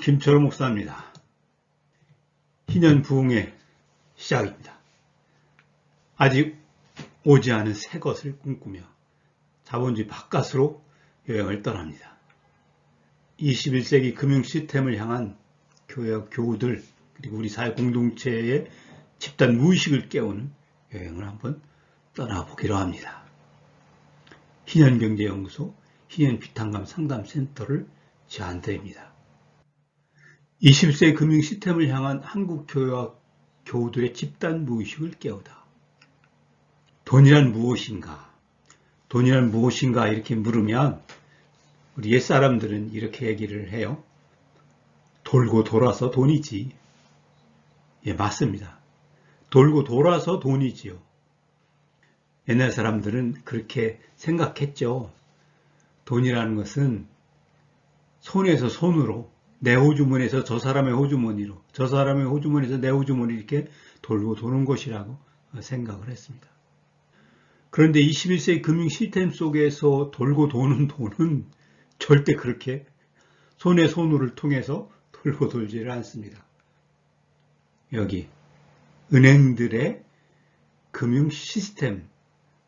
김철호 목사입니다. 희년 부흥의 시작입니다. 아직 오지 않은 새 것을 꿈꾸며 자본주의 바깥으로 여행을 떠납니다. 21세기 금융 시스템을 향한 교회와 교우들 그리고 우리 사회 공동체의 집단 무의식을 깨우는 여행을 한번 떠나보기로 합니다. 희년경제연구소 희년비탄감 상담센터를 제안드립니다. 20세기 금융 시스템을 향한 한국 교회와 교우들의 집단 무의식을 깨우다. 돈이란 무엇인가? 돈이란 무엇인가? 이렇게 물으면 우리 옛사람들은 이렇게 얘기를 해요. 돌고 돌아서 돈이지. 예, 맞습니다. 돌고 돌아서 돈이지요. 옛날 사람들은 그렇게 생각했죠. 돈이라는 것은 손에서 손으로, 내 호주머니에서 저 사람의 호주머니로, 저 사람의 호주머니에서 내 호주머니 이렇게 돌고 도는 것이라고 생각을 했습니다. 그런데 21세기 금융 시스템 속에서 돌고 도는 돈은 절대 그렇게 손에 손으로를 통해서 돌고 돌지를 않습니다. 여기 은행들의 금융 시스템,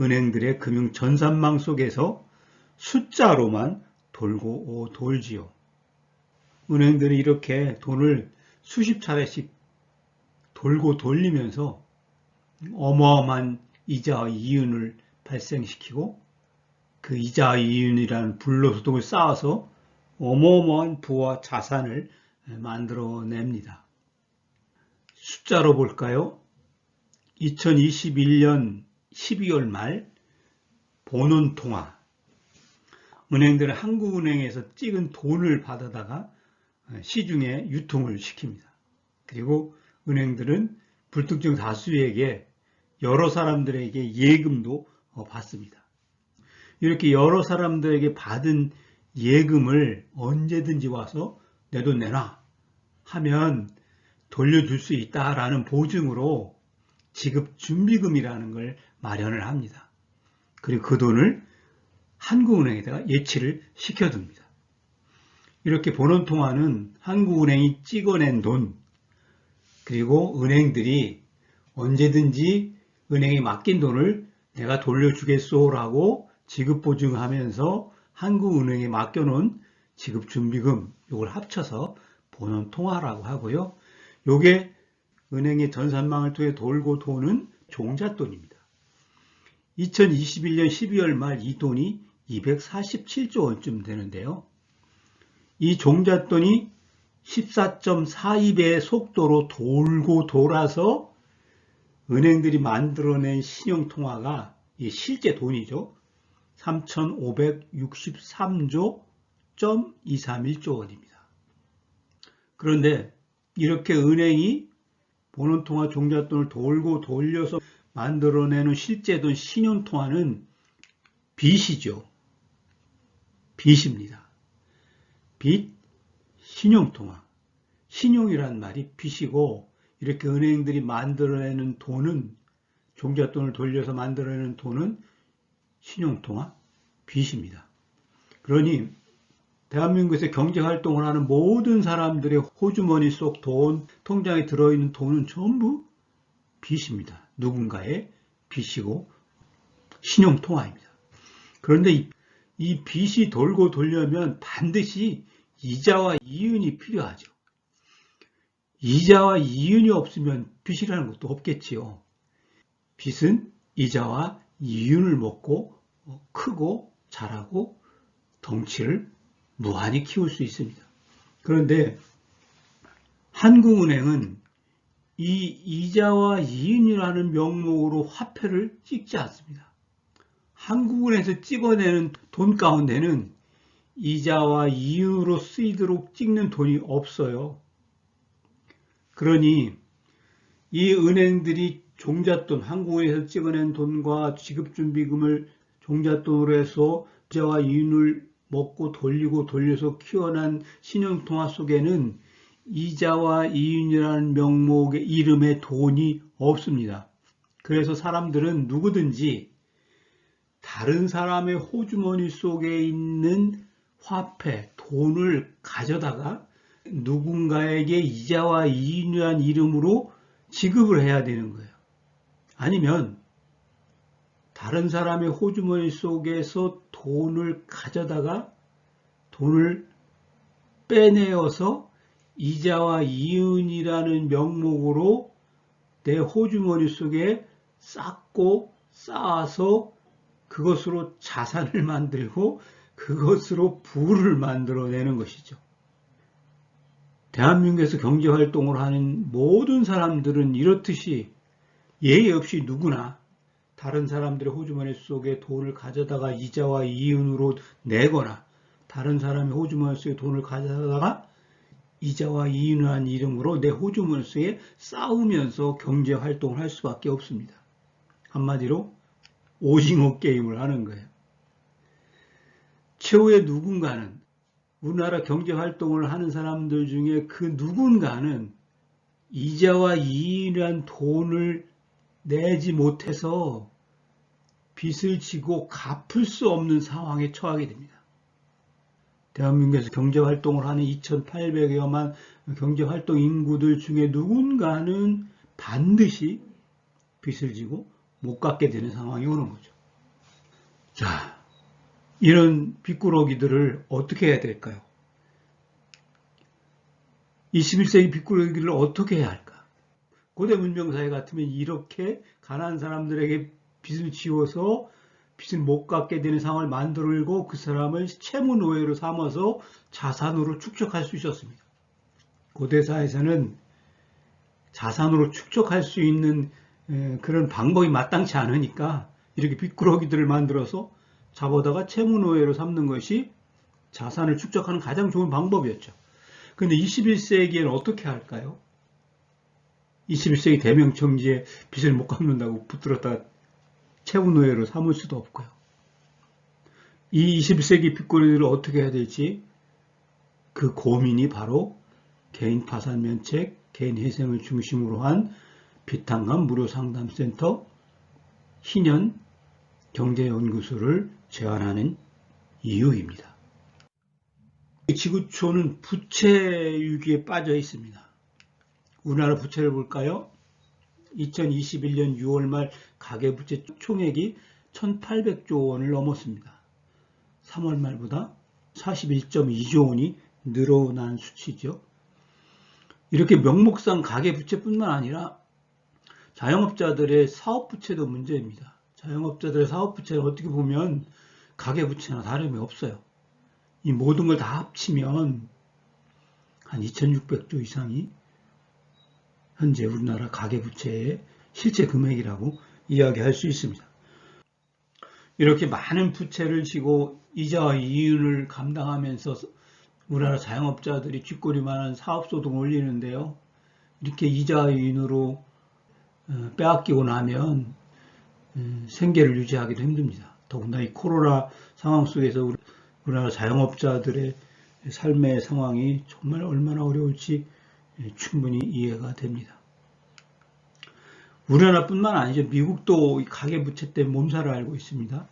은행들의 금융 전산망 속에서 숫자로만 돌고 돌지요. 은행들이 이렇게 돈을 수십 차례씩 돌고 돌리면서 어마어마한 이자와 이윤을 발생시키고 그 이자와 이윤이라는 불로소득을 쌓아서 어마어마한 부와 자산을 만들어냅니다. 숫자로 볼까요? 2021년 12월 말 본원통화 은행들은 한국은행에서 찍은 돈을 받아다가 시중에 유통을 시킵니다. 그리고 은행들은 불특정 다수에게 여러 사람들에게 예금도 받습니다. 이렇게 여러 사람들에게 받은 예금을 언제든지 와서 내 돈 내놔 하면 돌려줄 수 있다라는 보증으로 지급준비금이라는 걸 마련을 합니다. 그리고 그 돈을 한국은행에다가 예치를 시켜둡니다. 이렇게 본원통화는 한국은행이 찍어낸 돈, 그리고 은행들이 언제든지 은행에 맡긴 돈을 내가 돌려주겠소라고 지급보증하면서 한국은행에 맡겨놓은 지급준비금, 이걸 합쳐서 본원통화라고 하고요. 이게 은행의 전산망을 통해 돌고 도는 종잣돈입니다. 2021년 12월 말 이 돈이 247조 원쯤 되는데요. 이 종잣돈이 14.42배의 속도로 돌고 돌아서 은행들이 만들어낸 신용통화가 실제 돈이죠. 3,563조 231조 원입니다. 그런데 이렇게 은행이 본원통화 종잣돈을 돌고 돌려서 만들어내는 실제 돈 신용통화는 빚이죠. 빚입니다. 빚, 신용통화. 신용이란 말이 빚이고 이렇게 은행들이 만들어내는 돈은 종잣돈을 돌려서 만들어내는 돈은 신용통화, 빚입니다. 그러니 대한민국에서 경제활동을 하는 모든 사람들의 호주머니 속 돈, 통장에 들어있는 돈은 전부 빚입니다. 누군가의 빚이고 신용통화입니다. 그런데 이 빚이 돌고 돌려면 반드시 이자와 이윤이 필요하죠. 이자와 이윤이 없으면 빚이라는 것도 없겠지요. 빚은 이자와 이윤을 먹고 크고 자라고 덩치를 무한히 키울 수 있습니다. 그런데 한국은행은 이 이자와 이윤이라는 명목으로 화폐를 찍지 않습니다. 한국은행에서 찍어내는 돈 가운데는 이자와 이윤으로 쓰이도록 찍는 돈이 없어요. 그러니 이 은행들이 종잣돈, 한국은행에서 찍어낸 돈과 지급준비금을 종잣돈으로 해서 이자와 이윤을 먹고 돌리고 돌려서 키워난 신용통화 속에는 이자와 이윤이라는 명목의 이름에 돈이 없습니다. 그래서 사람들은 누구든지 다른 사람의 호주머니 속에 있는 화폐, 돈을 가져다가 누군가에게 이자와 이윤이란 이름으로 지급을 해야 되는 거예요. 아니면 다른 사람의 호주머니 속에서 돈을 가져다가 돈을 빼내어서 이자와 이윤이라는 명목으로 내 호주머니 속에 쌓고 쌓아서 그것으로 자산을 만들고 그것으로 부를 만들어내는 것이죠. 대한민국에서 경제활동을 하는 모든 사람들은 이렇듯이 예의 없이 누구나 다른 사람들의 호주머니 속에 돈을 가져다가 이자와 이윤으로 내거나 다른 사람의 호주머니 속에 돈을 가져다가 이자와 이윤이라는 이름으로 내 호주머니 속에 쌓으면서 경제활동을 할 수밖에 없습니다. 한마디로 오징어 게임을 하는 거예요. 최후의 누군가는 우리나라 경제활동을 하는 사람들 중에 그 누군가는 이자와 이윤이라는 돈을 내지 못해서 빚을 지고 갚을 수 없는 상황에 처하게 됩니다. 대한민국에서 경제활동을 하는 2,800여만 경제활동 인구들 중에 누군가는 반드시 빚을 지고 못 갚게 되는 상황이 오는 거죠. 자, 이런 빚꾸러기들을 어떻게 해야 될까요? 21세기 빚꾸러기들을 어떻게 해야 할까? 고대 문명사회 같으면 이렇게 가난한 사람들에게 빚을 지워서 빚을 못 갚게 되는 상황을 만들고 그 사람을 채무 노예로 삼아서 자산으로 축적할 수 있었습니다. 고대사에서는 자산으로 축적할 수 있는 그런 방법이 마땅치 않으니까 이렇게 빚꾸러기들을 만들어서 잡아다가 채무 노예로 삼는 것이 자산을 축적하는 가장 좋은 방법이었죠. 그런데 21세기에는 어떻게 할까요? 21세기 대명청지에 빚을 못 갚는다고 붙들었다가 채무노예로 삼을 수도 없고요. 이 21세기 빚꾸러기들을 어떻게 해야 될지 그 고민이 바로 개인 파산 면책, 개인 회생을 중심으로 한 빚탕감 무료상담센터 희년 경제연구소를 제안하는 이유입니다. 지구촌은 부채 위기에 빠져 있습니다. 우리나라 부채를 볼까요? 2021년 6월 말 가계부채 총액이 1,800조 원을 넘었습니다. 3월 말보다 41.2조 원이 늘어난 수치죠. 이렇게 명목상 가계부채뿐만 아니라 자영업자들의 사업부채도 문제입니다. 자영업자들의 사업부채는 어떻게 보면 가계부채나 다름이 없어요. 이 모든 걸 다 합치면 한 2,600조 이상이 현재 우리나라 가계부채의 실제 금액이라고 이야기할 수 있습니다. 이렇게 많은 부채를 지고 이자와 이윤을 감당하면서 우리나라 자영업자들이 쥐꼬리만한 사업소득을 올리는데요. 이렇게 이자와 이윤으로 빼앗기고 나면 생계를 유지하기도 힘듭니다. 더군다나 이 코로나 상황 속에서 우리나라 자영업자들의 삶의 상황이 정말 얼마나 어려울지 충분히 이해가 됩니다. 우리나라뿐만 아니죠. 미국도 가계부채 때문에 몸살을 앓고 있습니다.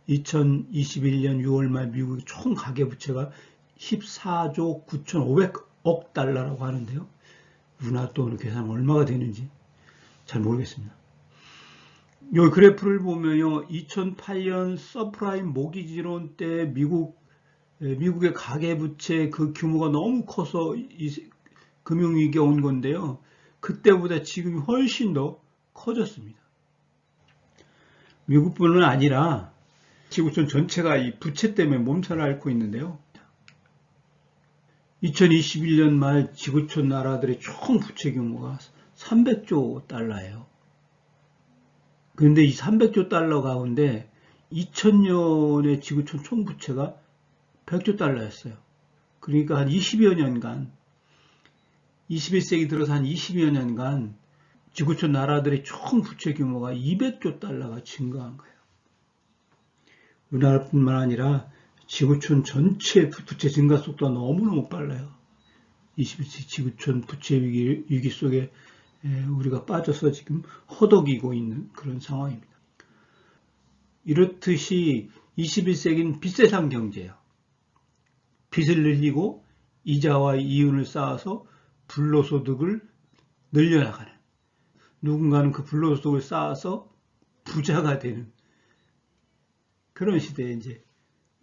2021년 6월 말 미국의 총 가계부채가 14조 9,500억 달러라고 하는데요. 우리나라 돈으로 계산하면 얼마가 되는지 잘 모르겠습니다. 이 그래프를 보면요. 2008년 서프라임 모기지론 때 미국의 가계부채 그 규모가 너무 커서 금융위기가 온 건데요. 그때보다 지금이 훨씬 더 커졌습니다. 미국뿐만 아니라 지구촌 전체가 이 부채 때문에 몸살을 앓고 있는데요. 2021년 말 지구촌 나라들의 총 부채 규모가 300조 달러예요. 그런데 이 300조 달러 가운데 2000년의 지구촌 총 부채가 100조 달러였어요. 그러니까 한 20여 년간 21세기 들어서 한 20여 년간 지구촌 나라들의 총 부채 규모가 200조 달러가 증가한 거예요. 우리나라뿐만 아니라 지구촌 전체 부채 증가 속도가 너무너무 빨라요. 21세기 지구촌 부채 위기 속에 우리가 빠져서 지금 허덕이고 있는 그런 상황입니다. 이렇듯이 21세기는 빚세상 경제예요. 빚을 늘리고 이자와 이윤을 쌓아서 불로소득을 늘려나가는, 누군가는 그 불로소득을 쌓아서 부자가 되는 그런 시대에 이제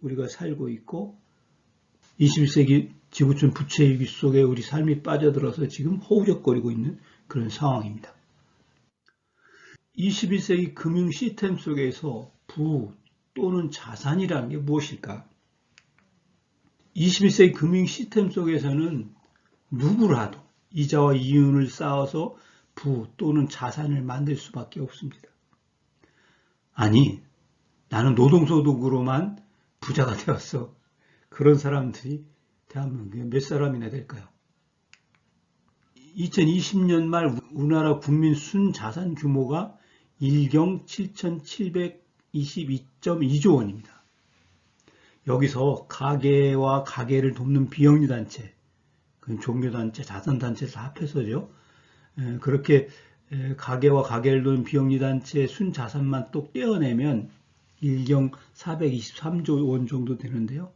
우리가 살고 있고, 21세기 지구촌 부채위기 속에 우리 삶이 빠져들어서 지금 허우적거리고 있는 그런 상황입니다. 21세기 금융 시스템 속에서 부 또는 자산이라는 게 무엇일까? 21세기 금융 시스템 속에서는 누구라도 이자와 이윤을 쌓아서 부 또는 자산을 만들 수밖에 없습니다. 아니, 나는 노동소득으로만 부자가 되었어. 그런 사람들이 대한민국에 몇 사람이나 될까요? 2020년 말 우리나라 국민 순자산 규모가 1경 7,722.2조 원입니다. 여기서 가계와 가계를 돕는 비영리단체, 종교단체, 자선단체를 다 합해서죠. 그렇게 가계와 가계를 돕는 비영리단체 순자산만 또 떼어내면 1경 423조 원 정도 되는데요.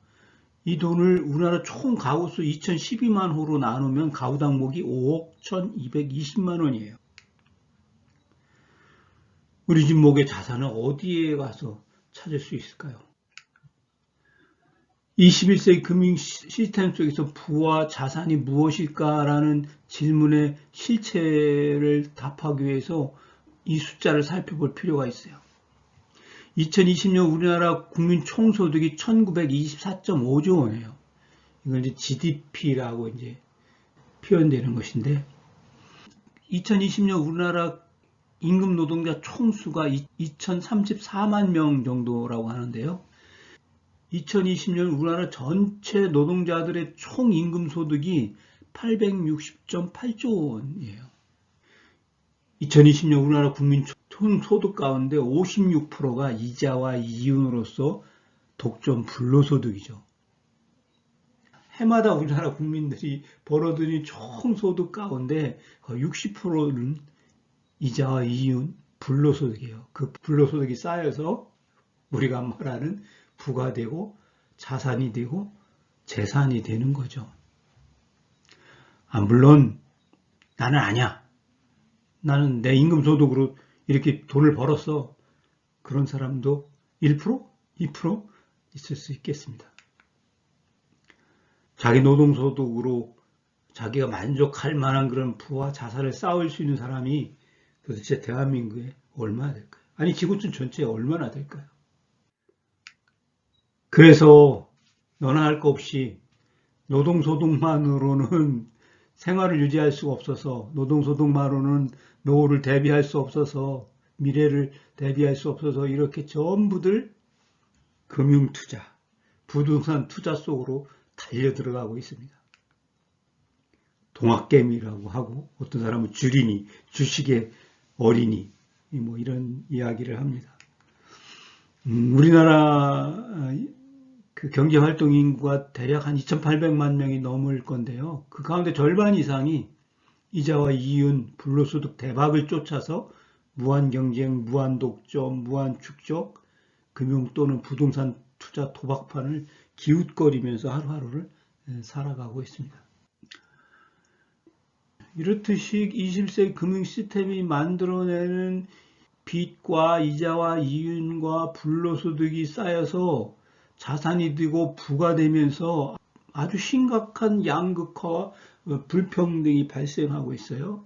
이 돈을 우리나라 총 가구수 2012만 호로 나누면 가구 당목이 5억 1220만 원이에요. 우리 집목의 자산은 어디에 가서 찾을 수 있을까요? 21세기 금융 시스템 속에서 부와 자산이 무엇일까라는 질문의 실체를 답하기 위해서 이 숫자를 살펴볼 필요가 있어요. 2020년 우리나라 국민 총소득이 1924.5조 원이에요. 이건 이제 GDP라고 이제 표현되는 것인데, 2020년 우리나라 임금 노동자 총수가 2034만 명 정도라고 하는데요. 2020년 우리나라 전체 노동자들의 총 임금 소득이 860.8조 원이에요. 2020년 우리나라 국민 총 소득 가운데 56%가 이자와 이윤으로서 독점 불로소득이죠. 해마다 우리나라 국민들이 벌어들인 총 소득 가운데 60%는 이자와 이윤, 불로소득이에요. 그 불로소득이 쌓여서 우리가 말하는 부가 되고 자산이 되고 재산이 되는 거죠. 물론 나는 아니야. 나는 내 임금소득으로 이렇게 돈을 벌었어. 그런 사람도 1%? 2% 있을 수 있겠습니다. 자기 노동소득으로 자기가 만족할 만한 그런 부와 자산을 쌓을 수 있는 사람이 도대체 대한민국에 얼마나 될까요? 아니, 지구촌 전체에 얼마나 될까요? 그래서 너나 할 거 없이 노동소득만으로는 생활을 유지할 수가 없어서, 노동소득만으로는 노후를 대비할 수 없어서, 미래를 대비할 수 없어서 이렇게 전부들 금융투자, 부동산 투자 속으로 달려 들어가고 있습니다. 동학개미라고 하고, 어떤 사람은 주린이, 주식의 어린이, 뭐 이런 이야기를 합니다. 우리나라 그 경제활동 인구가 대략 한 2,800만 명이 넘을 건데요. 그 가운데 절반 이상이 이자와 이윤, 불로소득 대박을 쫓아서 무한경쟁, 무한독점, 무한축적, 금융 또는 부동산 투자 도박판을 기웃거리면서 하루하루를 살아가고 있습니다. 이렇듯이 21세기 금융 시스템이 만들어내는 빚과 이자와 이윤과 불로소득이 쌓여서 자산이 되고 부가 되면서 아주 심각한 양극화와 불평등이 발생하고 있어요.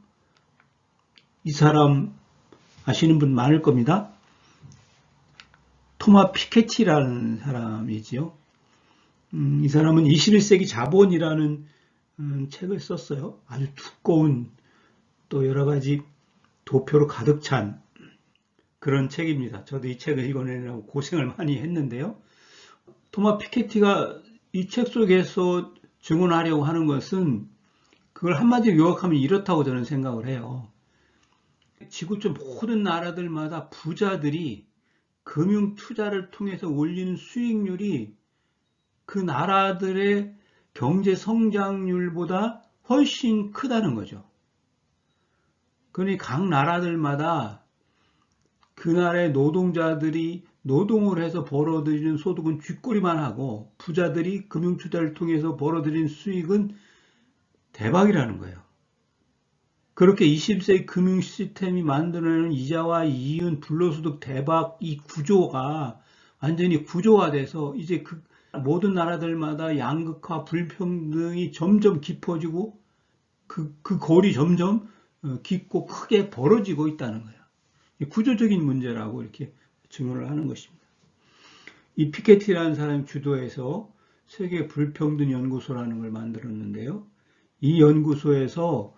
이 사람 아시는 분 많을 겁니다. 토마 피케티라는 사람이지요. 이 사람은 21세기 자본이라는 책을 썼어요. 아주 두꺼운, 또 여러 가지 도표로 가득 찬 그런 책입니다. 저도 이 책을 읽어내려고 고생을 많이 했는데요. 토마 피케티가 이 책 속에서 증언하려고 하는 것은, 그걸 한마디로 요약하면 이렇다고 저는 생각을 해요. 지구촌 모든 나라들마다 부자들이 금융 투자를 통해서 올리는 수익률이 그 나라들의 경제 성장률보다 훨씬 크다는 거죠. 그러니 각 나라들마다 그 나라의 노동자들이 노동을 해서 벌어들이는 소득은 쥐꼬리만 하고 부자들이 금융투자를 통해서 벌어들인 수익은 대박이라는 거예요. 그렇게 20세기 금융 시스템이 만들어내는 이자와 이윤, 불로소득 대박 이 구조가 완전히 구조화돼서 이제 그 모든 나라들마다 양극화, 불평등이 점점 깊어지고 그 골이 점점 깊고 크게 벌어지고 있다는 거예요. 구조적인 문제라고 이렇게 증언을 하는 것입니다. 이 피케티라는 사람이 주도해서 세계 불평등 연구소라는 걸 만들었는데요. 이 연구소에서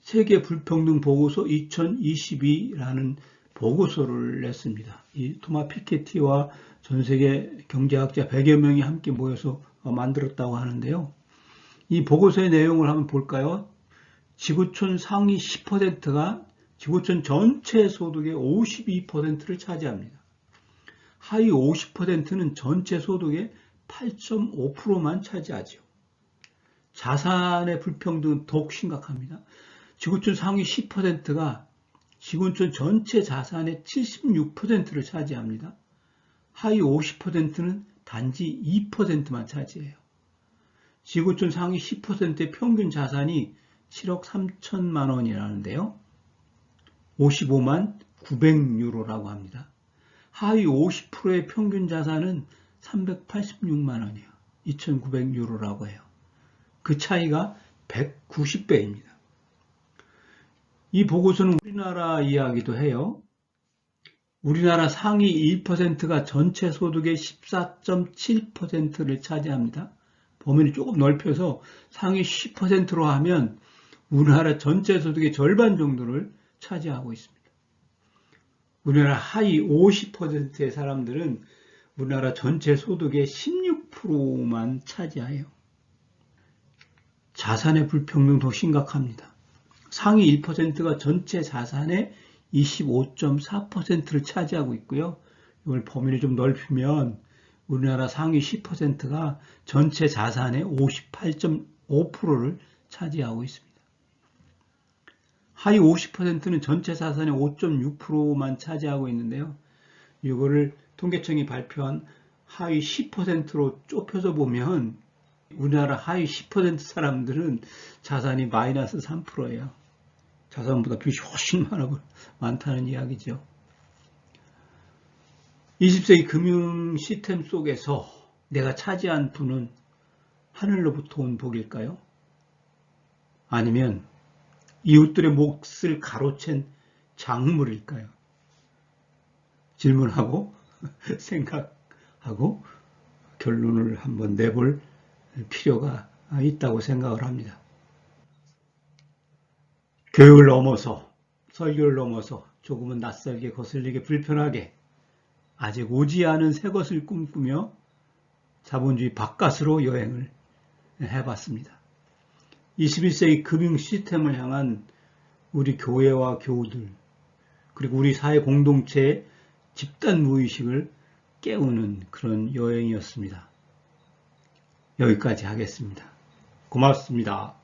세계 불평등 보고서 2022라는 보고서를 냈습니다. 이 토마 피케티와 전 세계 경제학자 100여 명이 함께 모여서 만들었다고 하는데요. 이 보고서의 내용을 한번 볼까요? 지구촌 상위 10%가 지구촌 전체 소득의 52%를 차지합니다. 하위 50%는 전체 소득의 8.5%만 차지하죠. 자산의 불평등은 더욱 심각합니다. 지구촌 상위 10%가 지구촌 전체 자산의 76%를 차지합니다. 하위 50%는 단지 2%만 차지해요. 지구촌 상위 10%의 평균 자산이 7억 3천만 원이라는데요. 55만 900유로라고 합니다. 하위 50%의 평균 자산은 386만 원이에요. 2,900유로라고 해요. 그 차이가 190배입니다. 이 보고서는 우리나라 이야기도 해요. 우리나라 상위 1%가 전체 소득의 14.7%를 차지합니다. 범위를 조금 넓혀서 상위 10%로 하면 우리나라 전체 소득의 절반 정도를 차지하고 있습니다. 우리나라 하위 50%의 사람들은 우리나라 전체 소득의 16%만 차지해요. 자산의 불평등도 심각합니다. 상위 1%가 전체 자산의 25.4%를 차지하고 있고요. 이걸 범위를 좀 넓히면 우리나라 상위 10%가 전체 자산의 58.5%를 차지하고 있습니다. 하위 50%는 전체 자산의 5.6%만 차지하고 있는데요. 이거를 통계청이 발표한 하위 10%로 좁혀서 보면 우리나라 하위 10% 사람들은 자산이 마이너스 3%예요. 자산보다 빚이 훨씬 많다는 이야기죠. 20세기 금융 시스템 속에서 내가 차지한 부는 하늘로부터 온 복일까요? 아니면 이웃들의 몫을 가로챈 작물일까요? 질문하고 생각하고 결론을 한번 내볼 필요가 있다고 생각을 합니다. 교육을 넘어서, 설교를 넘어서 조금은 낯설게 거슬리게 불편하게 아직 오지 않은 새 것을 꿈꾸며 자본주의 바깥으로 여행을 해봤습니다. 21세기 금융 시스템을 향한 우리 교회와 교우들 그리고 우리 사회 공동체의 집단 무의식을 깨우는 그런 여행이었습니다. 여기까지 하겠습니다. 고맙습니다.